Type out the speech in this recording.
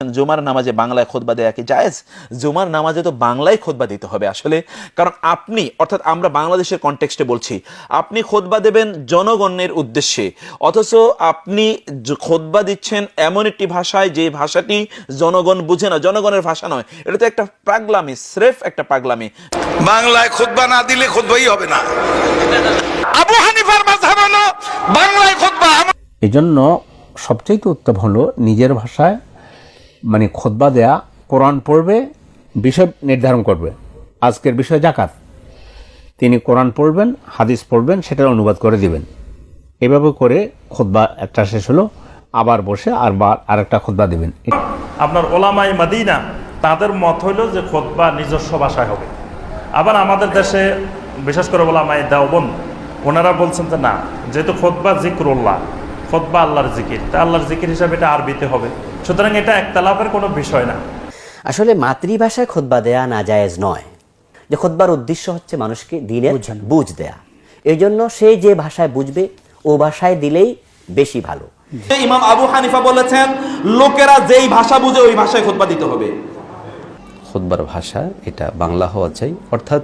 বলেছেন জুমার নামাজে বাংলায় খুতবা দেয়া কি জায়েজ? জুমার নামাজে তো বাংলায় খুতবা দিতে হবে আসলে, কারণ আপনি, অর্থাৎ আমরা বাংলাদেশের কনটেক্সটে বলছি, আপনি খুতবা দেবেন জনগণের উদ্দেশ্যে, অথচ আপনি খুতবা দিচ্ছেন এমন একটি ভাষায় যে ভাষাটি জনগণ বুঝে না, জনগণের ভাষা নয়। এটা তো একটা পাগলামি, স্রেফ একটা পাগলামি। বাংলায় খুতবা না দিলে খুতবাই হবে না। আবু হানিফার মাযহাব হলো বাংলায় খুতবা। এই জন্য সবচেয়ে উত্তম হলো নিজের ভাষায় মানে খুতবা দেয়া, কোরআন পড়বে, বিষয় নির্ধারণ করবে। আজকের বিষয় যাকাত, তিনি কোরআন পড়বেন, হাদিস পড়বেন, সেটার অনুবাদ করে দিবেন। এভাবে করে খুতবা একটা শেষ হলো, আবার বসে আরেকটা খুতবা দিবেন। আপনার ওলামায়ে মদিনা তাদের মত হইল যে খুতবা নিজস্ব ভাষায় হবে। আবার আমাদের দেশে বিশেষ করে ওলামায়ে দেওবন্দ ওনারা বলছেন যে না, যেহেতু খুতবা জিকরুল্লাহ, খুতবা আল্লাহর জিকির, তা আল্লাহর জিকির হিসাবে এটা আরবিতে হবে, সুতরাং এটা একতলাফের কোনো বিষয় না। আসলে মাতৃভাষায় খুতবা দেয়া নাজায়েজ নয়। যে খুতবার উদ্দেশ্য হচ্ছে মানুষকে দিনের বুঝ দেয়া, এই জন্য সে যে ভাষায় বুঝবে ও ভাষায় দিলেই বেশি ভালো। ইমাম আবু হানিফা বলেছেন লোকেরা যেই ভাষা বুঝে ওই ভাষায় খুতবা দিতে হবে। খুতবার ভাষা এটা বাংলা হওয়া চাই, অর্থাৎ